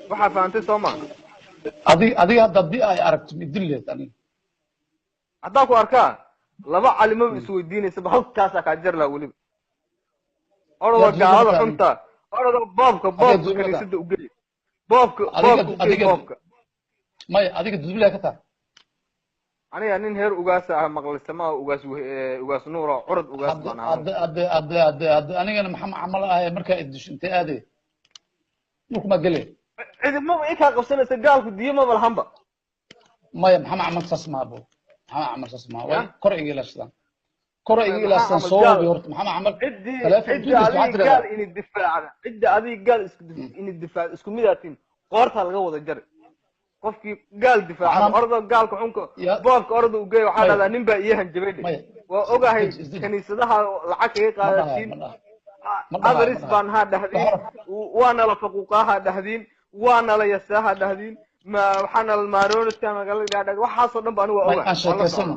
waxa fahamtay Soomaa adiga hadda haddii ay aragto midilleed aniga hadaa ku arkaa laba calimo isweydiinaysa halkaas ka jar la waliba yaa orada dudubla ka gaalada tahay xunta orada boobka adiga dudubla ka kaniisada u geey boobka adiga u geey adiga boobka maya adiga dudubla ka tahay aniga nin heer ugaas ah maqlisama ugaas nuuro curad ugaas baan ahaa hadda anigana maxamed camal ahay markaa idisho intee aadee dhulkuma gele cidimaba inkaa qabsanaysa gaalku diyama balhanba maya maxamed camal saas maaha bo maxamed camal saas maaha way kor iga ilaashadaan kor iga maxaa ilaashadaan camal soo gaal wabi horta maxamed camal cidii taleefon cidii duubis waxaa adiga tiraahdaa gaal in difaacda cidii adiga gaal in difaac isku midaatin qoorta laga wada jar qofkii gaal difaacada maxamed orada gaalka xunka ya boobka orada u geey waxa maya dhada nin baa iyo hanjabay maya waa ogahay isdij kaniisadaha lacag kaga ma dhahayo qaadatiin ma dhahayo adaris baan ha dhahdin waana la faquuqaha dhahdin waana la yasaha dhahdin ma waxaana la maaroonadka magaalada dhahdin waxaasoo dhan baan waa may ogahay aan sheekaysano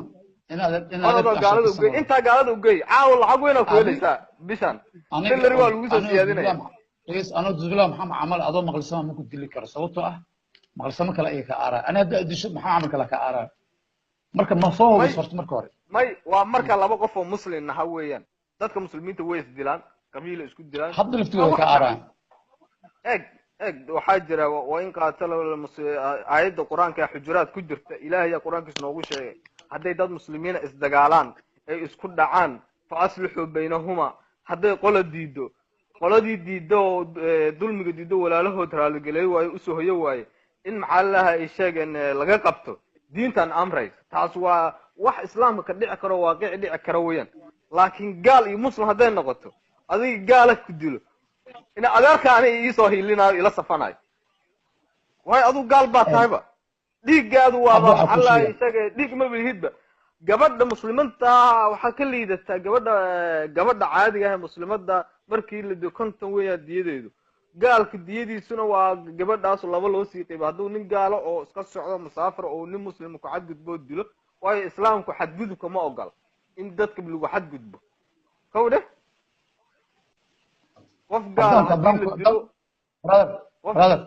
inaad orada aan gaalada u geey sheekaysano inta gaalada u geey caawa lacag weyn oo ku adi helaysaa bishan aniga salary waa lagu soo aniga siyaadinaya anoo dudubla maxamed camal adoo maqlisama ma ku dili karo sababtoo ah maqlisamo kale iga ka aaraa ani hadda disho maxaa camal kale ka aaraa marka ma soo may hubis horta marka hore may waa marka laba qof oo muslim ah weeyaan dadka muslimiinta way isdilaan qabiil isku dilaan hadda waa laftigooda wax ka dhaca aaraan eeg waxaa jira waa in qaatalo aayadda qur-aanka ee xujuraad ku jirta ilaahay ayaa qur-aankiisa noogu sheegay hadday dad muslimiina isdagaalaan ay isku dhacaan fa aslixuu baynahuma hadday qoladii diiddo oo dulmiga diiddo walaalahood raaligelay waayo usoo hoyo waaye in maxaalaha ay sheegeen laga qabto diintan amray taas waa wax islaamka ka dhici karo waaqici dhici karo weeyaan laakiin gaal iyo muslim hadday noqoto adiga gaala ku dilo ina adeerkaani iisoo hiilinayo ila safanayo waayo aduu gaal baa tahayba dhiiggaadu waaba hadda waxaa ku maxaalaha sheega isaga dhiig ma bilhidba gabadha muslimanta waxaa ka liidataa gabadha caadiga ah ee muslimada markii la diyo konton weeyaan diyadeedu gaalka diyadiisuna waa gabadhaas laba loo sii qayba hadduu nin gaalo oo iska socdo musaafir oo nin muslim ku xadgudbo dilo waayo islaamku xadgudubka ma ogola in dadka lagu xadgudbo kowde qof gaal haddaan haddii la dilo brother qof brother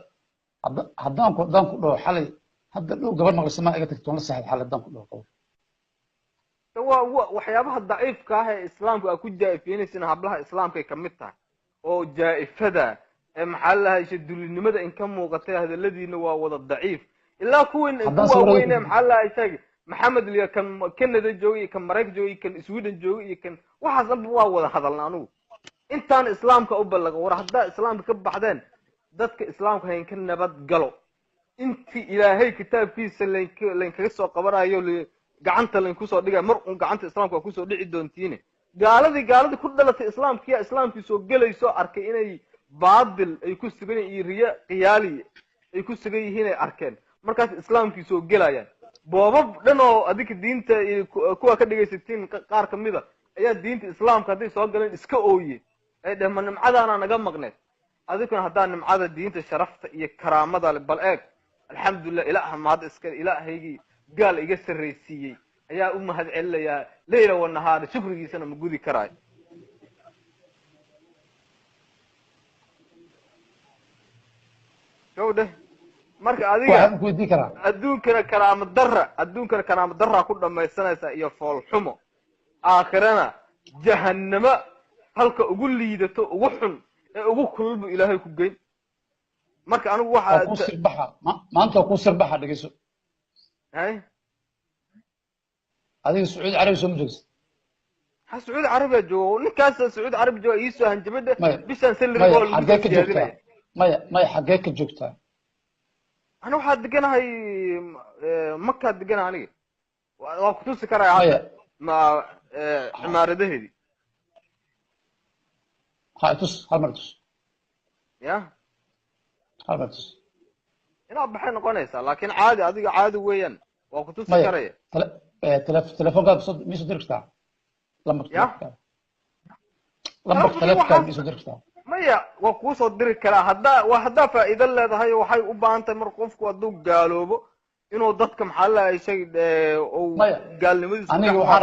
haddaan ku dhaho xalay hadda dhow gabadh maqlisama iga tagto la saxid xalay haddaan ku dhaho waa waxyaabaha daciifka ah ee islaamku ay ku jaa'ifiinaysan hablaha islaamka ay kamid tahay oo jaa'ifada ee maxaa la hayay dulinimada in ka muuqatay hadaladiina waa wada daciif ilaa kuwan haddaan kuwa sawirada weyn ee maxaa la hayay maxamed liya kan Canada joogay kan Mareykanka joogay kan Sweden joogay iyo kan waxaas dhan waa wada hadalna anigu intaan islaamka u balaga war hadda islaamka ka baxdeen dadka islaamka hayn ka nabad galo intii ilaahay kitaabkiisa leen kaga soo qabanayo gacanta leen ku soo dhigay mar uu gacanta islaamka ku soo dhici doontiine gaaladii ku dhalatay islaamkiya islaamkii soo galayso arkay inay baadil ay ku sugan yihiin riya qiyaali ay ku sugan yihiin ay arkeen markaas islaamkii soo galayaan boobab dhan oo adiga diinta kuwa ka dhigaysatiin qaar kamida ayaa diinta islaamka haday soo galeen iska ooyee ay dhamaan nimcadaana naga maqneed adiguna hadaa nimcada diinta sharafta iyo karaamada bal eeg alxamdulillah ilaaha maad iska ilaahaygi gaal iga sarreysiyay ayaa u mahad celinayaa leeyla wa nahaar shukrigiisana ma gudi karaay gowde marka adiga waxaan ku weydiin karaa adduunkana karaama darra ku dhamaysanaysa iyo fool xumo aakhirana jahannama halka ugu liidato ugu xun ee ugu kulul ilaahay ku geyn marka anigu waxa ku sirbaxa maanta ku sirbaxa dhageyso hay adiga Sacuudi Carabi soo mujigis Sacuudi Carabi joogo ninkaas Sacuudi Carabi joogo iisoo hanjabada bishan salary oo lagu soo siyaadinay maya xagee ka joogtaa أنا واحد دقنا هاي مكة دقنا عليه وقتوس كرا عاد مع عمارة هذي هاي توس هالمرتوس يا هالمرتوس أنا بحين قنيسة لكن عادي هذيك عادي وين وقتوس كرا تلفون قال بصد ميسو دركتا لما تلفون كان ميسو دركتا maya waa ku soo diri karaa hadda faa'iido leedahay waxay u baahan tahay mar qofku haduu gaaloobo inuu dadka maxaa la shay oo gaalnimadiisa aniga waxaan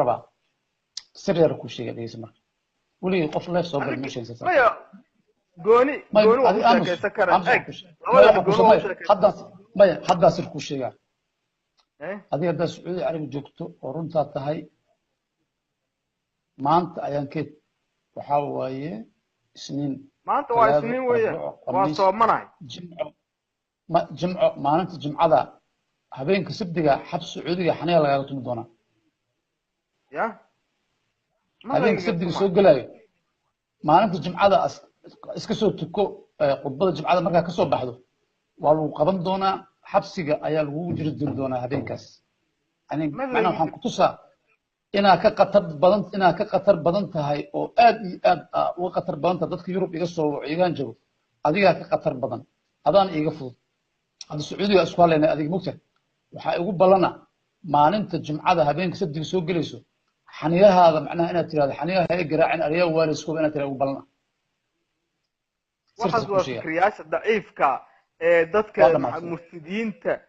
rabaa sir yar ku sheegay marka wali qof leef soo gal meesha maya gooni ما gooni waa u هذه sheekaysan karaan أمس eg أكوش ما labadaba أكوش gooni waa u ما sheekaysan حدا سيركو شيء eh هذه هذا سعودي عربي جوكتو ورنتا تهاي ما أنت أيان كيت وحاوية سنين maanta waa ثلاثة isniin weeyaan أربعة waa خميس soomanahay جمعة ما أنت جمعة ذا هبين كسبتها حبس سعودي حنيا لا يغتم دونا ya ma هبين laygaga كسبتك tumaa سوق جلاي ما أنت جمعة ذا اسكسو تكو قبضة جمعة ذا مركا كسو بحدو والو قبن دونا حبسك أيال هو جرد دونا هبين كاس يعني ma معناه وحن laygaga قطوسا إنها كقطر بدنت هاي أو آد وقطر بدنت ضدك يوروب يقصوا عيان جو هذه كقطر بدن هذا أنا يقفل هذا السعودية أسوال لنا هذه مكتب وحيقول بلنا ما ننت الجمعة هبين كسبتك سوق جلسوا حنيها هذا معناه أنا ترى هذا حنيها هي قراعين أريا وارسكوب أنا ترى بلنا صرت waxaas waa كوشيا fikriyaasha daciifka ee dadka والله ما تصير murtadiinta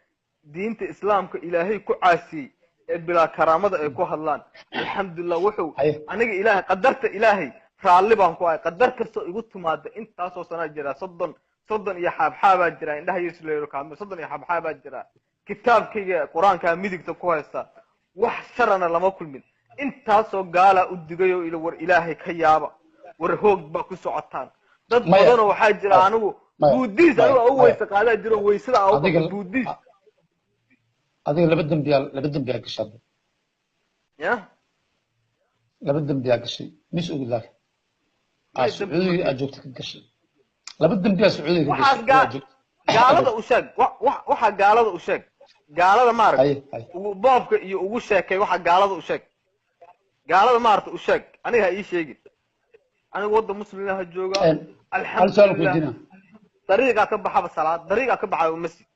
diinta islaamka ilaahay ku caasiyey ee bilaa karaamada ay ku hadlaan alxamdulillah wuxuu هاي aniga ilaahay qadarta ilaahay raalli baan ku ahay qadar kastoo igu timaada intaasoo sanaa jira soddon iyo xaabxaabaa jira indhaha yeesleelo kaamil soddon iyo xaabxaabaa jira kitaabkayga qur-aankaa midigta ku haysta wax sharana lama kulmin intaasoo gaalaa u digay oo ila war ilaahay ka yaaba war hoog baa ku socotaan dad مايا badanoo waxaa jira مايا anigu مايا buudiis anigu مايا u مايا weysa qaadaa jiro weysada aa u هذيك qabta buudiis هذيك لبدن بيال كشاب ya لبدن بيال كشي مش أقول لك may dambi ma السعودية gelin أجوك كشي لبدن بيال سعودية waxaas كشي أجوك gaalada u sheeg waxa gaalada u sheeg gaalada maaragtay هاي ugu boobka iyo ugu sheekay waxa gaalada u sheeg gaalada maaragtay u sheeg aniga ha ii sheegin aniga wadda muslimiinaha jooga هل سؤالك alxamdulillah ودينا dariiqaa ka baxaba salaad dariiqaa ka baxaba masjid